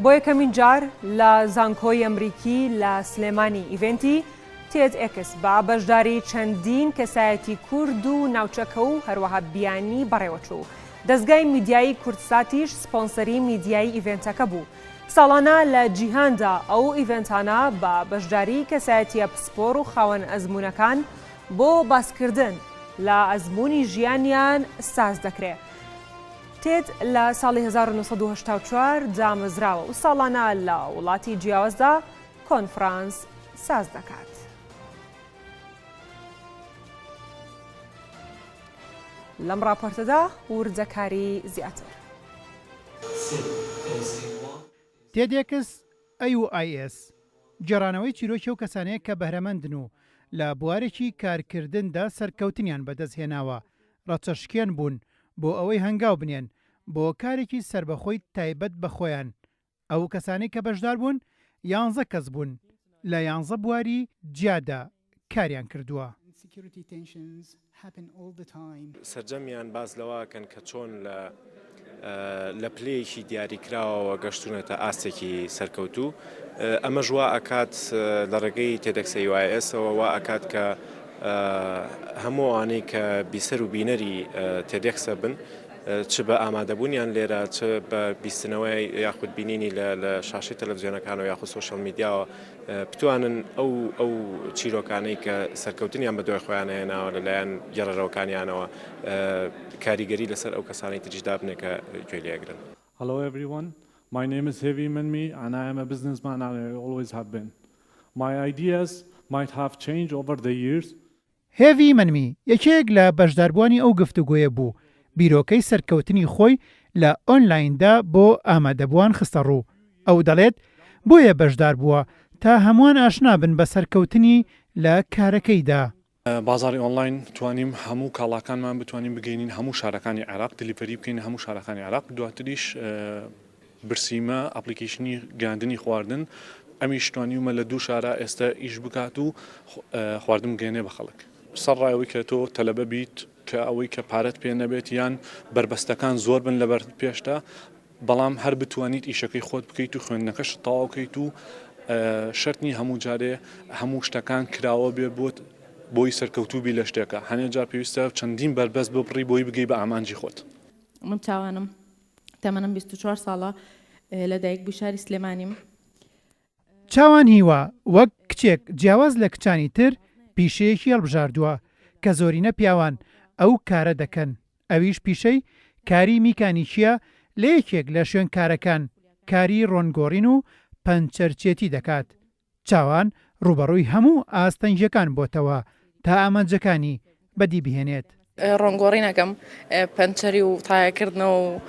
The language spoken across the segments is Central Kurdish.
بۆ یەکەمین جار لە زانکۆی ئەمریکی لە سلێمانی ئیڤنتی TEDx بە بەشداری چەندین کەسایەتی کورد و ناوچەکە و هەروەها بیانی بەڕێوەچوو. دەستگای میدیایی کوردساتیش سپۆنسەری میدیایی ئیڤنتەکە بوو. ساڵانە لە جیهاندا ئەو ئیڤنتانە بە بەشداری کەسایەتیە پسپۆر و خاوەن ئەزمونەکان بۆ باسکردن لە ئەزموونی ژیانیان ساز دەکرێت. تێد لە ساڵی 1984 دامەزراوە و ساڵانە لە وڵاتی جیاوازدا کۆنفرانس ساز دەکات. لەم راپۆرتەدا وردەکاری زیاتر. TEDx AUIS جێڕانەوەی چیرۆکی و کەسانەیە کە بەهرەمەندن و لە بوارێکی کارکردندا سەرکەوتنیان بەدەستهێناوە ڕەچەشکێن بوون بۆ ئەوەی هەنگاو بنێن بۆ کارێکی سربەخۆی تایبەت بە خۆیان. ئەو کەسانەی کە بەشدار بوون 11 کەس بوون لە 11 بواری جیادا کاریان کردووە. سەرجەمیان باز لەوەکەن کە چۆن لە پلەیەکی دیاریکراوەوە گەشتونەتە ئاستێکی سەرکەوتوو. ئەمە ژوا ئەکات لە ڕێگەی TEDx AUIS-ەوە وا ئەکات کە هەموو ئەوانەی کە بیسەر و بینەری TEDx بن چ بە ئامادەبوونیان لێرە چ بە بیستنەوەی یاخود بینینی لە شاشەی تەلەڤیزیۆنەکانەوە یاخود سۆشەڵ میدیاوە بتوانن ئەو چیرۆکانەی کە سەرکەوتنیان بە دوای خۆیان هێناوە لەلایەن گێڕەرەوەکانیانەوە کاریگەری لەسەر ئەو کەسانی تریشدا بنێ کە گوێ لێگرن. Hello everyone, my name is Heavy Manmi and I am a businessman and I always have been. My ideas might have changed over the years. Heavy Manmi یەکێک لە بەشداربووانی ئەو گفتوگۆیە بوو. بیرۆکەی سەرکەوتنی خۆی لە ئۆنلایندا بۆ ئامادەبووان خستە ڕوو. ئەو دەڵێت بۆیە بەشدار بووە تا هەمووان ئاشنا بن بە سەرکەوتنی لە کارەکەیدا. بازاری ئۆنلاین توانیم هەموو کاڵاکانمان بتوانین بگەینین هەموو شارەکانی عێراق دیلیڤەری بکەین هەموو شارەکانی عێراق. دواتریش برسیمە ئەپلیکیشنی گاندنی خواردن ئەمیش توانیمە لە دوو شارە ئێستا ئیش بکات و خواردن بگەێنێ بە خەڵک. سەرڕایەوەی کە تۆ تەلەبە بیت کە ئەوەی کە پارەت پێ نەبێت یان بربەستەکان زۆر بن لەبەر پێشتا بەڵام هەر بتوانیت ئیشەکەی خۆت بکەیت و خوێندنەکەش تەواو بکەیت و شەرتنی هەموو جارێ هەموو شتەکان کراوە بێ بۆت بۆی سەرکەوتوبی لە شتێکە هەنێ جار پێویستە چەندین بەربەست بپڕی بۆی بگەی بە ئامانجی خۆت. من چاوانم تەمەنم 24 ساڵە لە دایک بوو شاری سلێمانیم. چاوان هیوە وەک کچێک جیاواز لە کچانی تر پیشەیەکی هەڵبژاردووە کە زۆرینە پیاوان ئەو کارە دەکەن. ئەویش پیشەی کاری میکانیکیە لە یەکێک لە شوێن کارەکان کاری ڕۆنگۆڕین و پەنچەرچێتی دەکات. چاوان ڕوبەڕووی هەموو ئاستەنجەکان بۆتەوە تا ئامانجەکانی بەدی بهێنێت. ڕۆنگۆڕی نەکەم پەنچەری و تایەکردنەوە و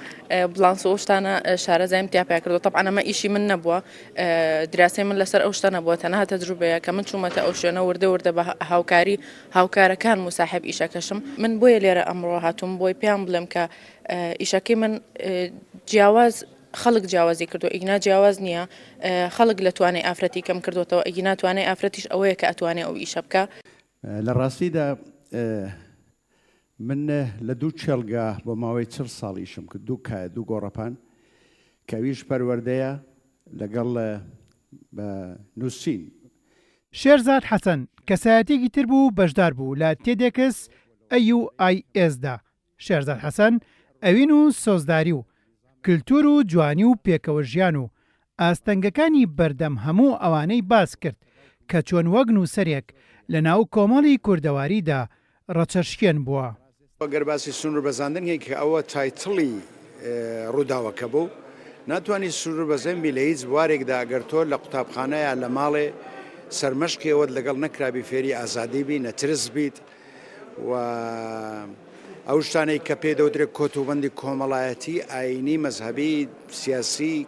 بڵانس و شتانە شارەزایم تیاپیا کردو. طبعا ئەمە ئیشی من نەبووە دراسی من لەسەر ئەو شتە نەبووە تەنها تەجروبەیە کە من چوومەتە ئەو شوێنە وردە بە هاوکاری هاوکارەکان مساحب ئیشەکەشم. من بۆیە لێرە ئەمڕۆ هاتووم بۆی پێیان بڵێم کە ئیشەکەی من جیاواز خەڵک جیاوازی کردو ئیگنا جیاواز نییە خەڵک لە توانای ئافرەتی کەم کردوەوە ئیگنا توانای ئافرەتیش ئەوەیە کە ئەتوانێت ئەو ئیشە بکە. لە ڕاستیدا من لە دوو چێلگا بۆ ماوەی 40 ساڵیشم کرد دوو گۆڕەپان کەویش پەروەردەیە لەگەڵ بە نووسین. شێرزاد حەسەن کەسایەتێکی تر بوو بەشدار بوو لە TEDx AUIS-دا. شێرزاد حەسەن ئەوین و سۆزداری و کللتور و جوانی و پێکەوە ژیان و ئاستەنگەکانی بەردەم هەموو ئەوانەی باس کرد کە چۆن وەک نووسەرێک لە ناو کۆمەڵی کوردەواریدا ڕەچەشکێن بووە. گەرباسی سنوور بەزاندنی کە ئەوە تایتڵی ڕووداوەکە بوو ناتوانانی سنوور بەزەمبی لە هیچ بوارێکدا ئەگەر تۆ لە قوتابخانەیە لە ماڵێ سەرمەشقیەوەت لەگەڵ نەکرابی فێری ئازادی بی نەترس بیت و ئەو شتانەی کە پێ دەوترێت کۆتوبەندی کۆمەڵایەتی ئاینی مەزهبی سیاسی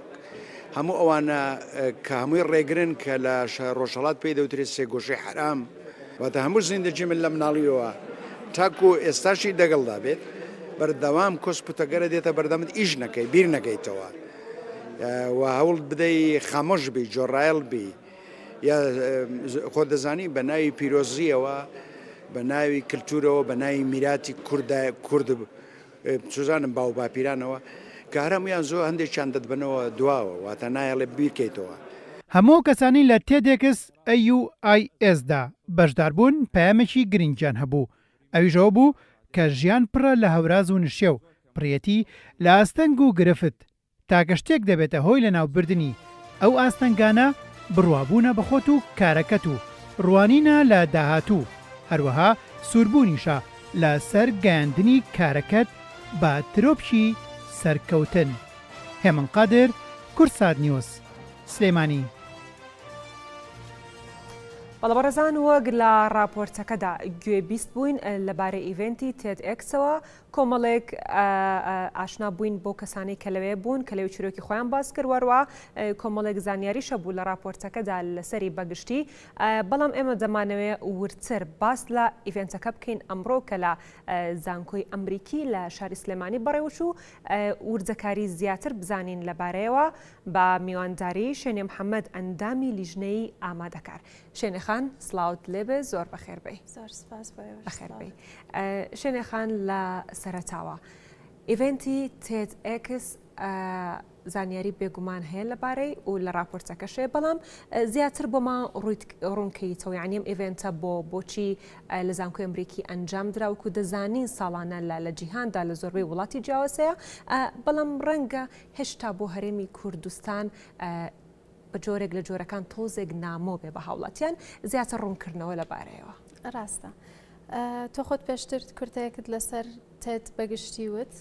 هەموو ئەوانە کە هەمووی ڕێگرن کە لە ڕۆژهەڵات پێی دەوترێت سێگۆشەی حرام واتە هەموو زیندەجی من لە مناڵیەوە تاکو ئێستاشی دەگەڵدا بێت بەردەوام کۆسپوتەگەرە دێتە بەردەمت ئیش نەکەی بیر نەکەیتەوە و هەوڵ بدەی خامۆش بی جۆڕایل بی یا خۆ دەزانی بە ناوی پیرۆزیەوە بە ناوی کللتورەوە بە ناوی میراتی کورد سوزانم باو باپیرانەوە کە هەمویان زۆر هەندێکیان دەبنەوە دواوە واتە نایەڵێ بیرکەیتەوە. هەموو کەسانی لە تێدێکس AUISدا بەشداربوون پەیامێکی گرنگیان هەبوو ئەویژەوە بوو کە ژیان پڕە لە هەوراز و نشێ و پڕیەتی لە ئاستەنگ و گرفت تاکە شتێک دەبێتە هۆی لە ناوبردننی ئەو ئاستەنگانە بڕوابوونە بەخۆت و کارەکەت و ڕوانینە لە داهاتوو هەروەها سووربوونیشە لە سەر گەیاندنی کارەکەت بە ترۆپشی سەرکەوتن. هێمن قادر، کورسات نیوز، سلێمانی. بەڵەبەرەزان وەک لە راپۆرتەکەدا گوێبیست بووین لەبارەی ئیڤنتی تێدئێکسەوە کۆمەڵێک ئاشنا بووین بۆ کەسانی کە لەوێ بوون کە لەوێ چیرۆکی خۆیان باس کردوەوە کۆمەڵێک زانیاریشە بوو لە راپۆرتەکەدا لەسەری بەگشتی بەڵام ئێمە دەمانەوێت ورتر باس لە ئیڤنتەکە بکەین ئەمڕۆ کە لە زانکۆی ئەمریکی لە شاری سلێمانی بەڕێوەچوو وردەکاری زیاتر بزانین لەبارەیەوە بە میوانداری شوێنێ محەممەد ئەندامی لیژنەی ئامادەکار. شوێنێخان سلااوت لێبێ زۆر بەخێربێ. بەخێربێ. شوێنێخان لە سەرەتاوە ئیڤنتی تێدئێکس زانیاری بێگومان هەیە لەبارەی و لە راپۆرتەکەشێ بەڵام زیاتر بۆمان ڕوونکەیتەوە یعنیم ئیڤنتە بۆچی لە زانکۆی ئەمریکی ئەنجام دراوکو دەزانین ساڵانە لە جیهاندا لە زۆربەی وڵاتی جیاوازەیە بەڵام ڕەنگە هێشتا بۆ هەرێمی کوردستان بە جۆرێک لە جۆرەکان تۆزێک نامۆ بێ بە هاوڵاتیان زیاتر ڕوونکردنەوە لەبارەیەوە. ڕاستە تۆ خۆت پێشتر کورتەیەکت لەسەر تێت بەگشتی وت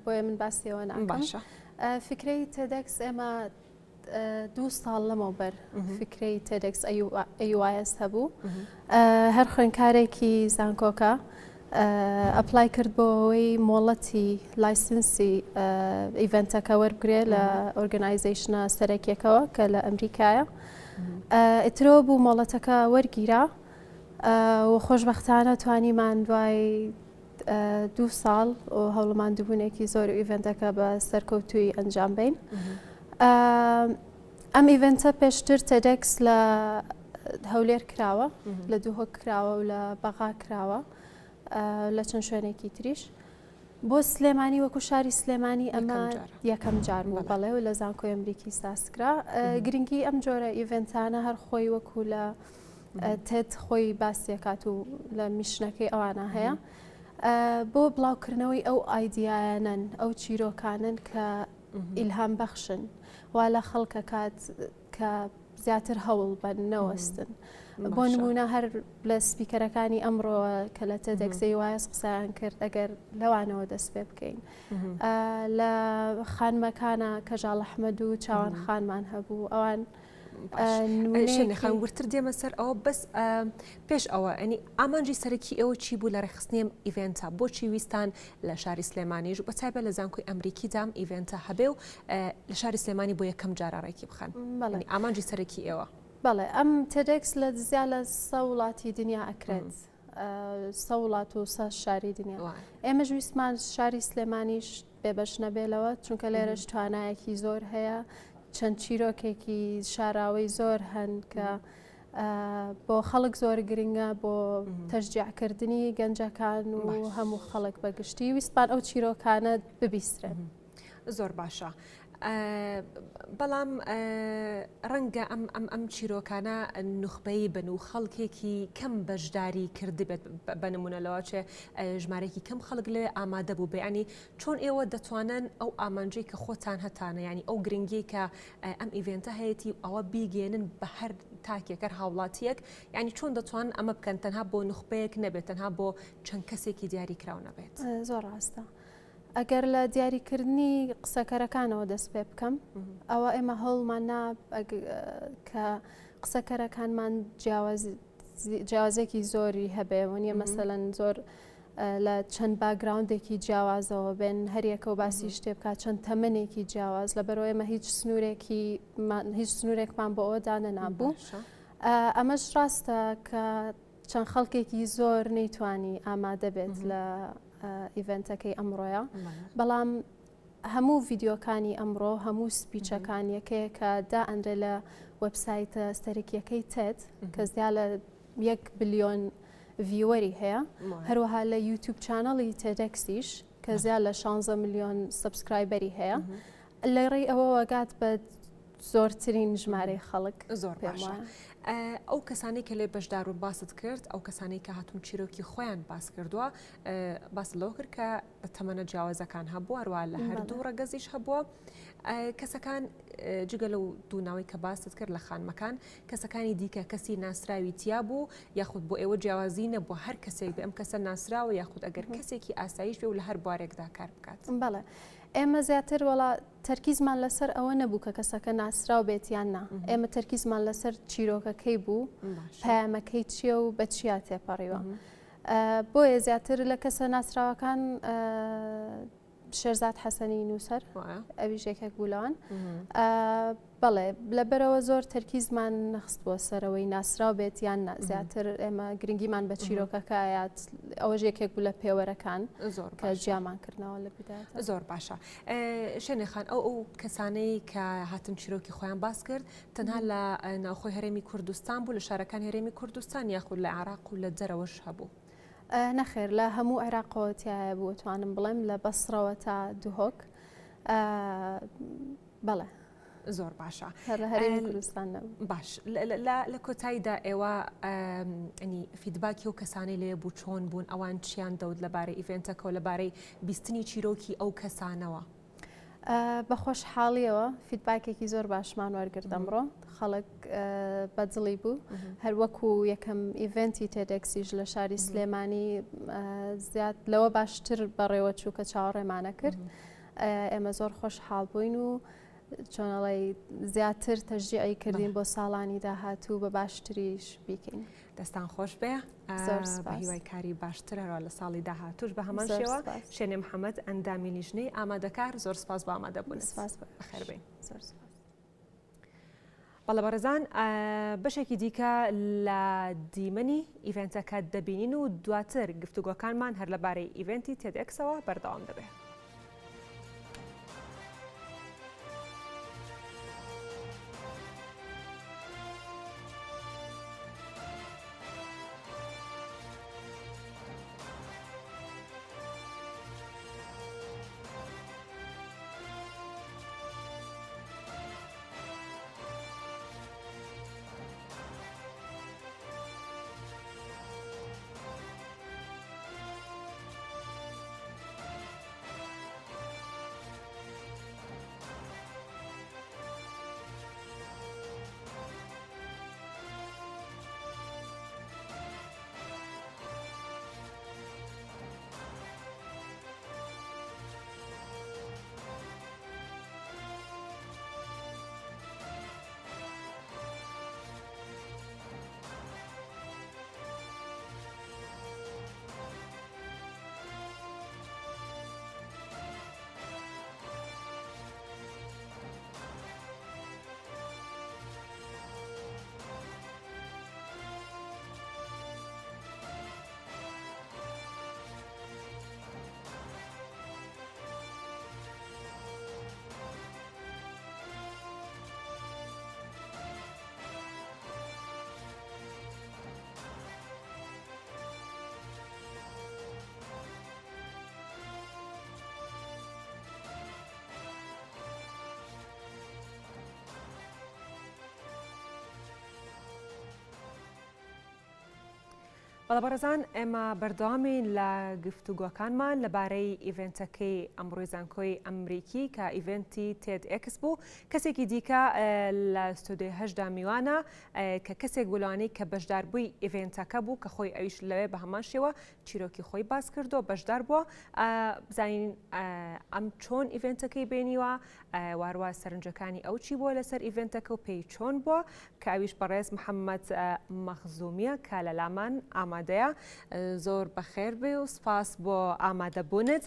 بۆیە من باسیەوە ناکەم. فکرەی تێدەکس ئێمە 2 ساڵ لەمەوبەر فکرەی تێدەکس AUIS هەبوو هەر خوێندکارێکی زانکۆکە ئەپلای کرد بۆ ئەوەی مۆڵەتی لایسنسی ئیڤنتەکە وەربگرێ لە ئۆرگنایزیشنە سەرەکیەکەوە کە لە ئەمریکایە ئترۆ بوو مۆڵەتەکە وەرگیرا و خۆشبەختانە توانیمان دوای 2 ساڵ و هەوڵەماندووبوونێکی زۆر ئیڤنتەکە بە سەرکەوتووی ئەنجام بین. ئەم ئیڤنتە پێشتر تێدەکس لە هەولێر کراوە لە دووهۆک کراوە و لە بەغا کراوە لە چەند شوێنێکی تریش بۆ سلێمانی وەکو شاری سلێمانی ئەمە یەکەم جار بوو بەڵێ و لە زانکۆی ئەمریکی ساسکرا. گرنگی ئەم جۆرە ئیڤنتانە هەر خۆی وەکو لە تێت خۆی باسیەکات و لە میشنەکەی ئەوانە هەیە بۆ بڵاوکردنەوەی ئەو ئایدیایانن ئەو چیرۆکانن کە ئیلهام بەخشن وا لە خەڵکە کات کە زیاتر هەوڵ بەن نەوەستن. بۆ نمونە هەر لە سپیکەرەکانی ئەمڕۆوە کە لە تێدەکسەی وایس قسەیان کرد ئەگەر لەوانەوە دەست پێ بکەین. لە خانمەکانە کەژاڵ ئەحمەد و چاوان خانمان هەبوو ئەوان شوێنێخان ورتر دێمە سەر ئەوە بەس پێش ئەوە ئەنی ئامانجی سەرەکی ئەوە چی بوو لە ڕێخستنیم ئیڤنتە بۆچی ویستان لە شاری سلێمانیش و بەتایبەت لە زانکۆی ئەمریکیدام ئیڤنتە هەبێ و لە شاری سلێمانی بۆ یەکەم جارڕێکی بخەن ئامانجی سەرەکی ئێوە. بەڵێ ئەم تێدەکس لە دزیا لە 100 وڵاتی دنیا ئەکرێت 100 وڵات و 100 شاری دنیا ئێمە ویستمان شاری سلێمانیش بێبەش نەبێلەوە چونکە لێرەش توانایەکی زۆر هەیە چەند چیرۆکێکی شاراوەی زۆر هەن کە بۆ خەڵک زۆر گرنگە بۆ تەشجیعکردنی گەنجەکان و هەموو خەڵک بەگشتی ویستمان ئەو چیرۆکانە ببیسترێن. زۆر باشە. بەڵام ڕەنگە ئەم چیرۆکانە نوخبەی بن و خەڵکێکی کەم بەشداری کردبێت بە نمونەلەوە چێ ژمارەی کەم خەڵک لێ ئامادە بوو بێ ینی چۆن ئێوە دەتوانن ئەو ئامانجەی کە خۆتان هەتانە ینی ئەو گرنگی کە ئەم ئیڤنتە هەیەی ئەوە بیگەێنن بە هەر تاکێکەر هاوڵاتیەک ینی چۆن دەتوان ئەمە بکەن تەنها بۆ نوخبەیەک نەبێت تەنها بۆ چەند کەسێکی دیاری کراو نەبێت. زۆر ڕاستە. ئەگەر لە دیاریکردنی قسەکەرەکانەوە دەست پێ بکەم ئەوە ئێمە هەڵمان کە قسەکەرەکانمان جیاوازێکی زۆری هەبێ وە مەسەلەن زۆر لە چەند باگراوندێکی جیاوازەوە بێن هەریەکە و باسی شتێ بکات چەند تەمەنێکی جیاواز لەبەرەوە ئێمە هیچ سنوورێکمان بۆ ئەوەدانە نابوو. ئەمەش ڕاستە کە چەند خەڵکێکی زۆر نەیتوانی ئامادە بێت لە ئیڤنتەکەی ئەمڕۆیە بەڵام هەموو ڤیددیۆکانی ئەمڕۆ هەموو سپیچەکان یەکەیە کە دائەنرێ لە وەبسایتە سەرەکیەکەی تێت کە زیا لە 1 بلیۆن ڤیوەری هەیە هەروەها لە یوتیوب چانەڵی تێدەکسیش کە زیاد لە 16 میلیۆن سبسکرایبەری هەیە لە ڕێی ئەوە وەگات بە زۆرترین ژمارەی خەڵک زۆر باشە. ئەو کەسانی کە لێ بەشدار و باست کرد ئەو کەسانی کە هاتوون چیرۆکی خۆیان باس کردووە باس لەوە کرد کە تەمەنە جیاوازەکان هەبووە هەروە لە هەردوو ڕەگەزیش هەبووە. کەسەکان جگە لەو دووناوی کە باست کرد لە خانمەکان کەسەکانی دیکە کەسی ناسراوی تیا بوو یاخود بۆ ئێوە جیاوازی نەبووە هەر کەسێک بە ئەم کەسە ناسراوە یاخود ئەگەر کەسێکی ئاسایش بێ و لە هەر بوارێکدا کار بکات. بەڵێ ئێمە زیاتر وڵا تەرکیزمان لەسەر ئەوە نەبوو کە کەسەکە ناسراو بێتیان نا ئێمە تەرکیزمان لەسەر چیرۆکەکەی بوو پەیامەکەی چییە و بە چیا تێپەڕیوە بۆیە زیاتر لە کەسە ناسراوەکان شێرزاد حەسەنی نووسەر ئەویش یەکێک بوو لەوان بەڵێ لەبەرەوە زۆر تەرکیزمان نەخست بۆ سەرەوەی ناسراو بێت یان زیاتر ئێمە گرنگیمان بە چیرۆکەکەیات ئەوەش یەکێک بوو لە پێوەرەکان کە جیامان کردنەوە لە بدات. زۆر باشە. شوێنێخان ئەو کەسانەی کە هاتن چیرۆکی خۆیان باس کرد تەنها لە ناوخۆی هەرێمی کوردستان بوو لە شارەکان هەرێمی کوردستان یاخود لە عێراق و لە جەرەوەش هەبوو. نەخێر لە هەموو عێراقەوەتیایە بوو توانم بڵێم لە بەسڕەوە تا دوهۆک بەڵێ زۆر باشە هەرێمی کوردستان نەبوو. باش لە کۆتاییدا ئێوە ئەنی فیدباکی و کەسانی لێ بوو چۆن بوون ئەوان چیان دەوت لەبارەی ئیڤێنتەکە و لەبارەی بیستنی چیرۆکی ئەو کەسانەوە. بەخۆشحاڵیەوە فیدباکێکی زۆر باشمان وەرگرت ئەمڕۆ خەڵک بەدڵی بوو هەر وەکو یەکەم ئیڤنتی تێدەکسیش لە شاری سلێمانی زیاد لەوە باشتر بەڕێوە چوو کە چاوەڕێمانە کرد ئێمە زۆر خۆشحاڵ بووین و چۆنەڵی زیاتر تەشجیعی کردین بۆ ساڵانی داهاتوو بە باشتریش بیکەین. دەستان خۆش بێ هیوای کاری باشترەوە لە ساڵی داهاتوش بە هەمان شێوە شوێنێ محەممەد ئەندامی لیژنەی ئامادەکار زۆر سپاس بە ئامادەبوون. بەخێر بێن. بەڵێ بەڕێزان بەشێکی دیکە لە دیمەنی ئیڤێنتەکە دەبینین و دواتر گفتوگۆکانمان هەر لەبارەی ئیڤێنتی تێدەکسەوە بەردەوام دەبێت. بەڵێبەڕێزان ئێمە بەردەوامین لە گفتوگۆکانمان لەبارەی ئیڤێنتەکەی ئەمڕۆی زانکۆی ئەمریکی کە ئیڤێنتی تێد ئێکس بوو کەسێکی دیکە لە ستودیۆی هەشدا میوانە کە کەسێک بولوانەی کە بەشدار بووی ئیڤێنتەکە بوو کە خۆی ئەویش لەوێ بە هەمان شێوە چیرۆکی خۆی باس کردو بەشدار بووە بزانین ئەم چۆن ئیڤێنتەکەی بینیوە واروە سەرنجەکانی ئەو چی بووە لەسەر ئیڤێنتەکە و پێی چۆن بووە کە ئەویش بەڕێز محەممەد مەخزومیە کە لە لامان ئامادەیە زۆر بەخێر بێ و سپاس بۆ ئامادەبوونت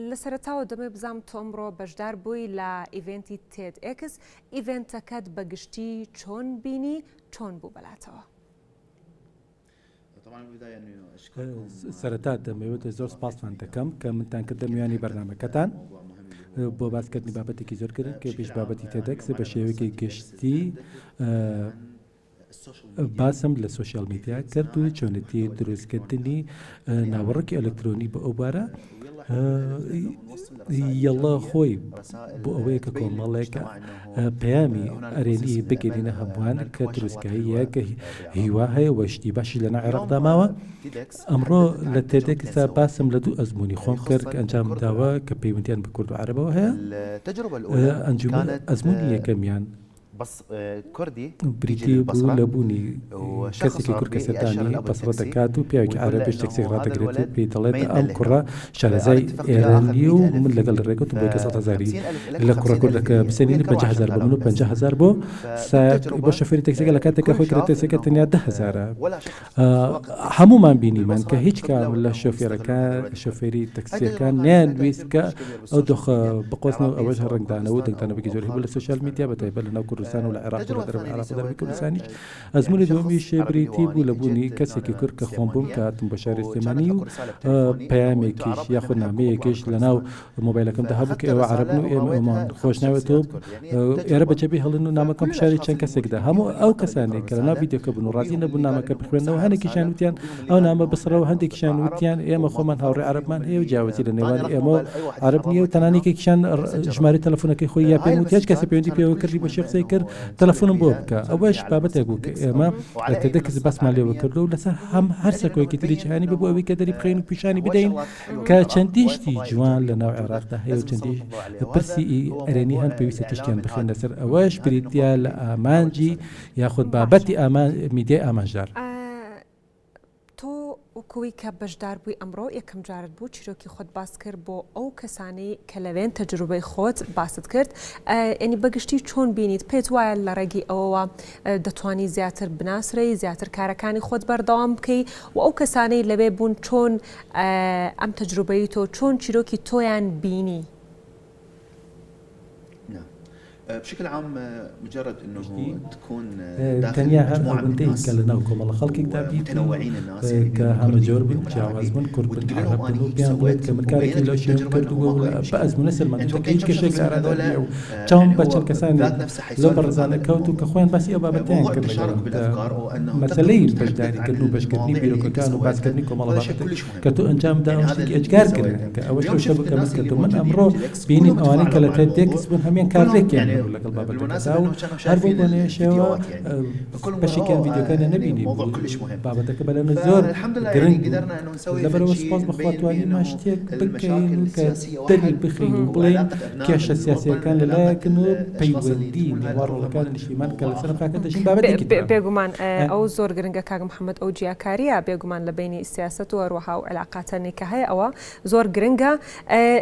لە سەرەتاوە دەمێ بزانم تۆ ئەمڕۆ بەشدار بووی لە ئیڤێنتی تێد ئێکس ئیڤێنتەکەت بەگشتی چۆن بینی چۆن بوو بەلاتەوە سەرەتا دەمەوێت زۆر سپاسمان دەکەم کە منتان کردە میوانی بەرنامەکەتان بۆ باسکردنی بابەتێکی زۆر کرد کە پێش بابەتی تێدەکس بە شێوەیەکی گشتی باسم لە سوۆشیال میدیا کرد و چۆنەتی دروستکردنی ناوەڕێکی ئەلکترۆنی بە ئەو بارە یەڵە خۆی بۆ ئەوەیە کە کۆمەڵێکە پەیامی ئەرێنی بگەینە هەمووان کە دروستکاییە کە هیوا هەیە وەشتی باشی لەناو عێراقدا ماوە. ئەمڕۆ لە تێدێکستا باسم لە دوو ئەزمموی خۆم کرد کە ئەنجام داوە کە پەیوەندیان بە کورد و عەرەبەوە هەیە. ئەنجومەن ئەزمموی یەکەمیان بریتی بوو لە بوونی کەسێکی کورد کەسەدانی بەسڕە دەکات و پیاوێکی عەرەبی شتێک ڕادەگرێت و پێی دەڵێت ئەم کوڕە شارەزای ئێرانی و من لەگەڵ ڕێگەوتم بۆ 100,000 لە کوڕە کوردەکە بسێنین 50,000 بۆ من و 50,000 بۆ بۆ شەفێری تەکسیەکە لە کاتێکە خۆی کرێت تەکسیەکە تەنیا 10,000 هەمومان بینیمان کە هیچ کام لە شۆفێری تەکسیەکان نیانویست کە ئەو دۆخە بقۆزنەوە ئەوەش ڕنگدانەوە دەنگدانەوەی زۆر هەبوو لە سوشال میدیا بەتایبەت لەناو کوردستان و لە عێراق و لە دەرەوەی عێراق و دەرەوەی کوردستانیش. ئەزمموی دووەمیش بریتی بوو لە بوونی کەسێکی کورد کە خۆم بووم کە هاتم بۆ شاری سلێمانی و پەیامێکیش یاخود نامەیەکیش لەناو مۆبایلەکەمدا هەبوو کە ئێوە عەرەبن و ئێمە ئەومان خۆش ناوێتەوە ئێرە بەجێبی هەڵن و نامەکەم شاری چەند کەسێکدا هەموو ئەو کەسانێک کە لەناو ڤیدیۆکە بوون و ڕازی نەبوون نامەکە بخوێنەوە هەندێکیشیان وتیان ئەو نامە بسڕەوە هەندێکیشیان وتیان ئێمە خۆمان هاوڕێ عەرەبمان هەیە و جیاوازی لە نێوانی ئێمە عەرەب نییە و تەنانێکێکیشان ژمارەی تەلەفۆنەکەی خۆی یا پێم وتی هیچ کەسە پەیوەندی پێوە کردی بە شێخ قسەی کرد تەلەفۆنم بۆ بکە. ئەوەش بابەتێک بوو کە ئێمە لە تێدەکەس باسمان لێوە کردو و لەسەر هەر سەکۆیەکی تری جیهانی ببوو ئەوەی کە دەری بخەین و پیشانی بدەین کە چەندیشتی جوان لە ناو عێراقدا هەیە و چەندیش پرسی ئەرێنی هەند پێویستە تشتیان بخێن لەسەر ئەوەش بریتیا لە ئامانجی یاخود بابەتی میدیای ئامانجدار. تۆ وەکوی کە بەشدار بووی ئەمڕۆ یەکەم جارت بوو چیرۆکی خۆت باس کرد بۆ ئەو کەسانەی کە لەوێن تەجروبەی خۆت باست کرد ینی بەگشتی چۆن بینیت پێت وایە لە ڕێگی ئەوەوە دەتوانی زیاتر بناسرەی زیاتر کارەکانی خۆت بەردەوام بکەی و ئەو کەسانەی لەوێ بوون چۆن ئەم تەجروبەی تۆ چۆن چیرۆکی تۆیان بینی؟ بشكل عام مجرد انه تكون تنيا هر أبنتي كلنا وكم خلق كتابي متنوعين الناس كهم جورب جواز من كرب عرب بنو بيان بيت كمن كارك لو شيء كردو بأز من السر ما تكيش كشكل عرض تام بتشل كسان لو برزانة كوتو كخوان بس يبغى بتين كرنا مثلين بجداري كنو بشكرني بيرو كانوا بس كرني كم الله بات كتو أنجام داون شيء أجار كرنا كأول شيء شبكة مسكتو من أمره بيني أواني كلا تدك سبون همين كارك يعني لك الباب التكساو هربوا بنيشوا بشي كان فيديو كان نبيني موضوع كلش مهم بابا تقبل نزور الحمد لله يعني قدرنا انه نسوي لبرو سبوز بخواتواني ما اشتيك بكين كدليل بخين بلين كاش السياسية كان لكنه بيودي نوار كان الشيمان كان سنة فاكت شيء بابا ديك بيغمان او زور غرنگا كاغ محمد او جيا كاريا بيغمان لبيني السياسة وروحها وعلاقات النكاحية او زور غرنگا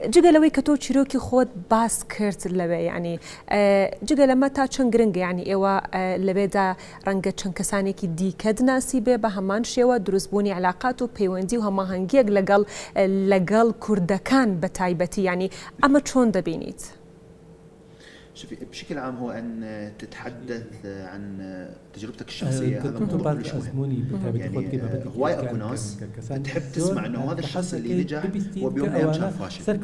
جگلوي كتو چيروكي خود باس كرت لبي يعني جگە لەمە تا چەند گرنگە یعنی ئێوە لەبێدا ڕەنگە چەند کەسانێکی دیکەت ناسی بێ بە هەمان شێوە دروستبوونی علاقات و پەیوەندی و هەماهەنگیەک لەگەڵ کوردەکان بە تایبەتی یعنی ئەمە چۆن دەبینیت؟ شوفي بشكل عام هو أن تتحدث عن تجربتك الشخصية هذا موضوع كلش مهم يعني هواي أكو ناس تحب تسمع إنه هذا الشخص اللي نجح وبيوم من الأيام كان فاشل حتى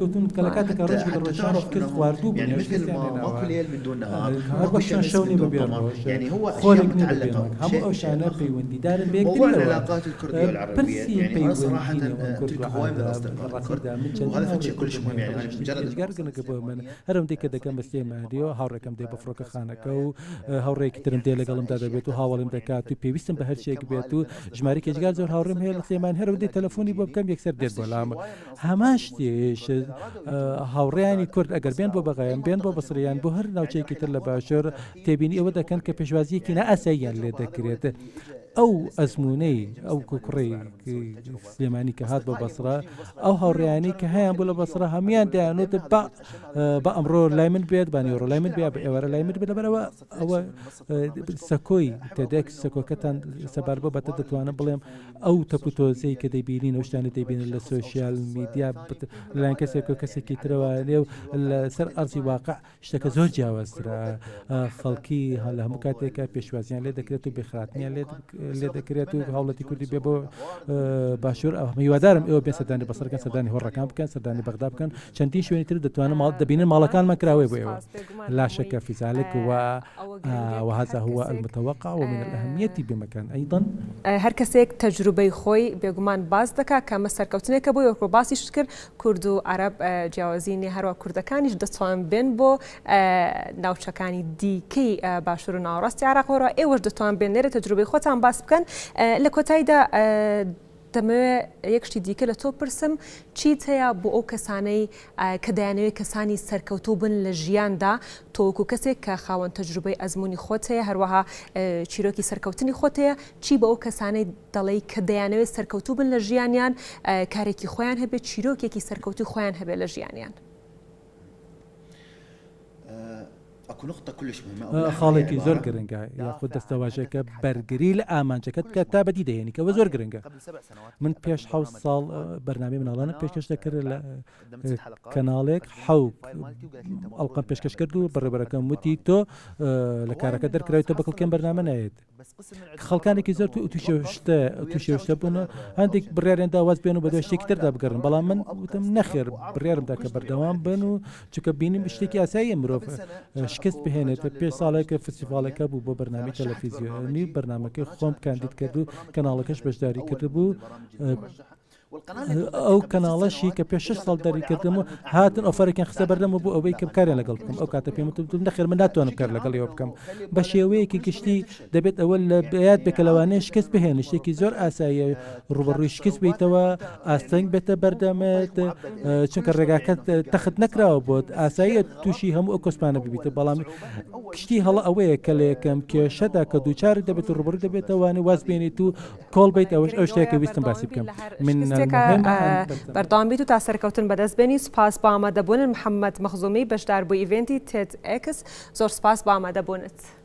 يعني مثل ما ماكو ليل من دون نهار ماكو شمس من دون قمر يعني هو أشياء متعلقة موضوع العلاقات الكردية والعربية يعني أنا صراحة تلك هواي من الأصدقاء الكرد وهذا شيء كلش مهم يعني مجرد هاوڕێکم دێ بە فڕۆکەخانەکە و هاوڕێکی ترم دێ لەگەڵمدا دەبێت و هاوڵم دەکات و پێویستم بە هەرچێک بێت و ژمارە کێجگار زۆر هاوڕێم هەیە لە سلێمان هەرە دێ تەلەفۆنی بۆ بکەم یەکسەر دێت بۆ لام هەمان شتێش هاوڕێیانی کورد ئەگەر بێن بۆ بەغایان بێن بۆ بەسریان بۆ هەر ناوچەیەکی تر لە باشوور تێبینی ئەوە دەکەن کە پێشوازیەکی نائاساییان لێ دەکرێت ئەو ئەزمونەی ئەو کوڕی سلێمانی کە هات بە بەسرا ئەو هاوڕێیانی کە هەیان بوو لە بەسرا هەمیان دەیانوت بە ئەمڕۆ لای من بێت بە نیۆڕۆ لای من بێ بە ئێوارە لای من بێت لەبەرەوە ئەوە سەکۆی تێدێک سەکۆکەتان سەبار بە بەتە دەتوانە بڵێم ئەو تەپوتۆزەی کە دەیبینین ئەو شتانە دەیبینن لە سۆشیال میدیا لەلایەن کەسێک و کەسێکی ترەوانێ و لەسەر ئەرزی واقع شتەکە زۆر جیاوازترە خەڵکی لە هەموو کاتێکە پێشوازیان لێ دەکرێت و بێخاتنیان لێ لێ دەکرێت و هاوڵەتی کوردی بێ بۆ باشوور میوادارم ئێوە بێ سەردانی بەسەرەکان سەردانی هۆڕەکان بکەن سەردانی بەغدا بکەن چەندین شوێنی تر دەتوانن ماڵ دەبینن ماڵەکانمان کراوێ بۆ ئێوە لا شك في ذلك وهذا هو المتوقع ومن الأهمية بمكان أيضا هەر کەسێک تەجروبەی خۆی بێگومان باز دەکات کە مە سەرکەوتنێکە بۆ یۆکۆ باسیش کرد کورد و عەرەب جیاوازینی هەروە کوردەکانیش دەتوان بێن بۆ ناوچەکانی دیکەی باشوور و ناوەڕاستی عێراقەوە ئێوەش دەتوان بێن لێرە تەجروبەی خۆتان باس بکەن لە کۆتاییدا دەمەوێت یەک شتی دیکە لە تۆ پرسم چیت هەیە بۆ ئەو کەسانەی کە دەیانەوێت کەسانی سەرکەوتوو بن لە ژیاندا تۆکو کەسێک کە خاوەن تەجروبەی ئەزمموی خۆت هەیە هەروەها چیرۆکی سەرکەوتنی خۆت هەیە چی بە ئەو کەسانەی دەڵێی کە دەیانەوێت سەرکەوتوو بن لە ژیانیان کارێکی خۆیان هەبێت چیرۆکێکی سەرکەوتوی خۆیان هەبێت لە ژیانیان خاڵێکی زۆر گرنگە یاخود دەستەواژەکە بەرگری لە ئامانجەکەت بکات تا بەدی دەهێنیکەوە زۆر گرنگە من پێش 7 ساڵ بەرنامەی مناڵانە پێشکەش دەکرد لە کەناڵێک ئەڵقەم پێشکەش کرد و بەڕێبەرەکەم وتی تۆ لە کارەکە دەرکراویتە بەکەڵکەم بەرنامە نایێت خەڵکانێکی زۆر تووشێشتە بوون هەندێک بڕیاریان داواز بێن و بە شتێکی تردا بگەڕن بەڵام من وتم نەخێر بڕیارمدا کە بەردەوام بن و چونکە بینیم شتێکی ئاساییە مرۆڤ شکست بهێنێتە پێ ساڵێکە فستیڤالەکە بوو بۆ بەرنامەی تەلەڤیزیۆنی بەرنامەکەی خۆم کاندید کرد و کەناڵەکەش بەشداری کرد بوو ئەو کەناڵەشی کە پێش 6 ساڵ دەریکردم و هاتن ئۆفەرێکیان خستە بەردەمە بۆ ئەوەی کە بکاریان لەگەڵ بکەم ئەو کاتە پێم وتم نەخێر من ناتوانم کار لەگەڵ ئێوە بکەم بە شێوەیەکی گشتی دەبێت ئەوە لە بەیاد بێکە لەوانەیە شکست بهێنێ شتێکی زۆر ئاساییە ڕوبەڕووی شکست بیتەوە ئاستەنگ بێتە بەردەمێت چونکە ڕێگاکەت تەخت نەکراوە بۆت ئاساییە تووشی هەموو ئەو کۆسپانە ببیتە بەڵام کشتی هەڵە ئەوەیە کە لە یەکەم کێشەدا کە دووچاری دەبێت و ڕوبەڕووی دەبێتەوەوانێ واز بێنیت و کۆڵ بیت ئەوەش ئەو شتێکە ویستم باسی بکەم من بەردەوام بیت و تا سەرکەوتن بەدەست بێنی سپاس بە ئامادەبوونن محەممەد مەخزومی بەشدار بۆ ئیڤنتی تێد ئێکس زۆر سپاس بە ئامادەبوونت.